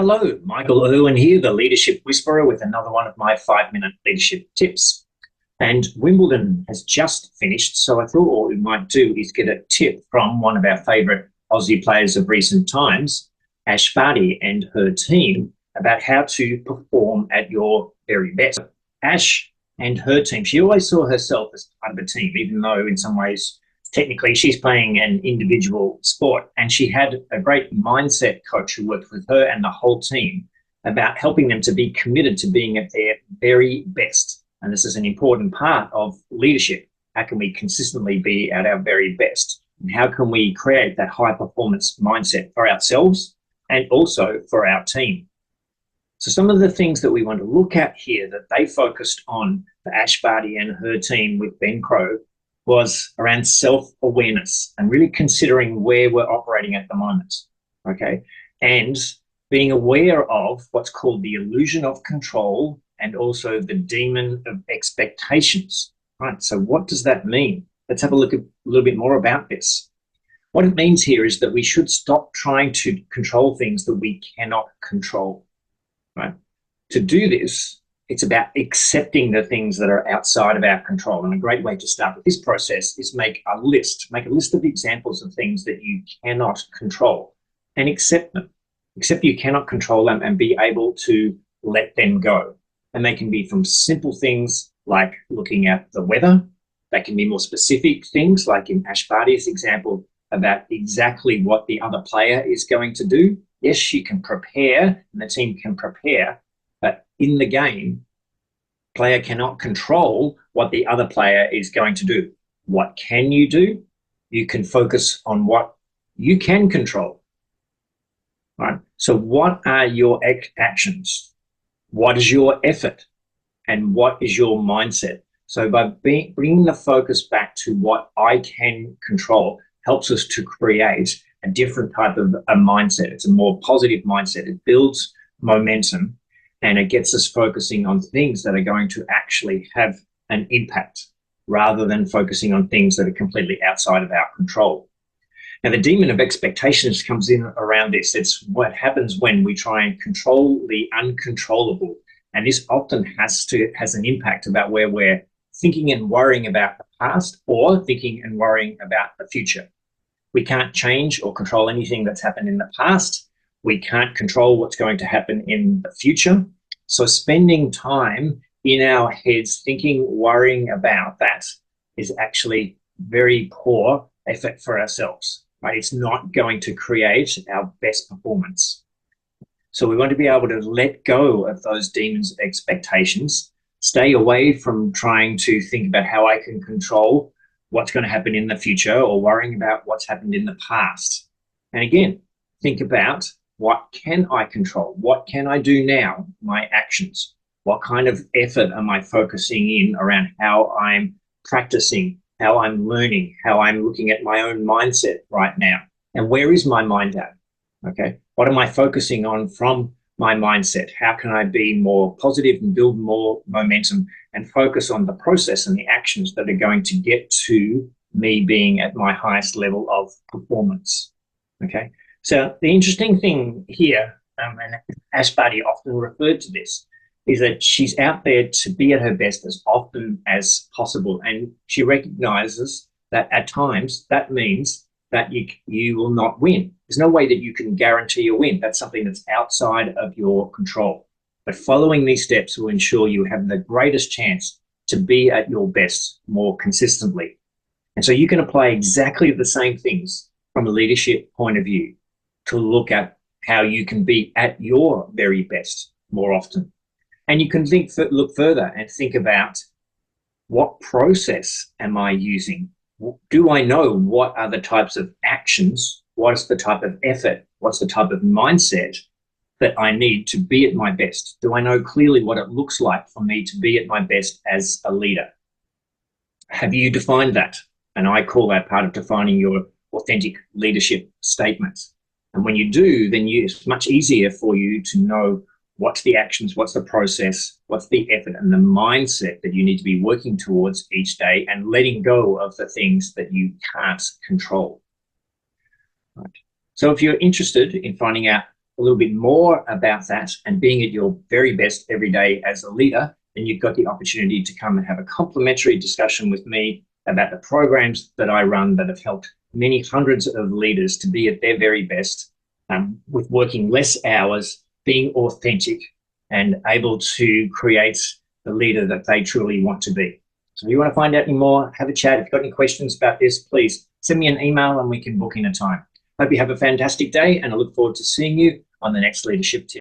Hello, Michael Irwin here, the Leadership Whisperer, with another one of my 5-minute leadership tips. And Wimbledon has just finished, so I thought what we might do is get a tip from one of our favourite Aussie players of recent times, Ash Barty, and her team about how to perform at your very best. Ash and her team, she always saw herself as part of a team, even though in some ways technically she's playing an individual sport, and she had a great mindset coach who worked with her and the whole team about helping them to be committed to being at their very best. And this is an important part of leadership. How can we consistently be at our very best? And how can we create that high performance mindset for ourselves and also for our team? So some of the things that we want to look at here that they focused on for Ash Barty and her team with Ben Crow was around self-awareness and really considering where we're operating at the moment, okay? And being aware of what's called the illusion of control and also the demon of expectations, right? So what does that mean? Let's have a look at a little bit more about this. What it means here is that we should stop trying to control things that we cannot control, right? To do this, it's about accepting the things that are outside of our control. And a great way to start with this process is make a list of examples of things that you cannot control and accept them. Accept you cannot control them and be able to let them go. And they can be from simple things like looking at the weather. They can be more specific things like in Ash Barty's example about exactly what the other player is going to do. Yes, she can prepare and the team can prepare, but in the game, player cannot control what the other player is going to do. What can you do? You can focus on what you can control, right? So what are your actions? What is your effort? And what is your mindset? So by bringing the focus back to what I can control helps us to create a different type of a mindset. It's a more positive mindset. It builds momentum and it gets us focusing on things that are going to actually have an impact rather than focusing on things that are completely outside of our control. Now, the demon of expectations comes in around this. It's what happens when we try and control the uncontrollable. And this often has an impact about where we're thinking and worrying about the past or thinking and worrying about the future. We can't change or control anything that's happened in the past. We can't control what's going to happen in the future. So spending time in our heads thinking, worrying about that is actually very poor effort for ourselves, right? It's not going to create our best performance. So we want to be able to let go of those demons of expectations, stay away from trying to think about how I can control what's going to happen in the future or worrying about what's happened in the past. And again, think about what can I control? What can I do now? My actions. What kind of effort am I focusing in around how I'm practicing, how I'm learning, how I'm looking at my own mindset right now? And where is my mind at? Okay. What am I focusing on from my mindset? How can I be more positive and build more momentum and focus on the process and the actions that are going to get to me being at my highest level of performance? Okay. So the interesting thing here, and Ash Barty often referred to this, is that she's out there to be at her best as often as possible. And she recognizes that at times that means that you will not win. There's no way that you can guarantee a win. That's something that's outside of your control. But following these steps will ensure you have the greatest chance to be at your best more consistently. And so you can apply exactly the same things from a leadership point of view to look at how you can be at your very best more often. And you can look further and think about what process am I using? Do I know what are the types of actions? What's the type of effort? What's the type of mindset that I need to be at my best? Do I know clearly what it looks like for me to be at my best as a leader? Have you defined that? And I call that part of defining your authentic leadership statements. And when you do, then it's much easier for you to know what's the actions, what's the process, what's the effort and the mindset that you need to be working towards each day and letting go of the things that you can't control. Right. So if you're interested in finding out a little bit more about that and being at your very best every day as a leader, then you've got the opportunity to come and have a complimentary discussion with me about the programs that I run that have helped many hundreds of leaders to be at their very best, with working less hours, being authentic, and able to create the leader that they truly want to be. So if you want to find out any more, have a chat. If you've got any questions about this, please send me an email and we can book in a time. Hope you have a fantastic day, and I look forward to seeing you on the next leadership tip.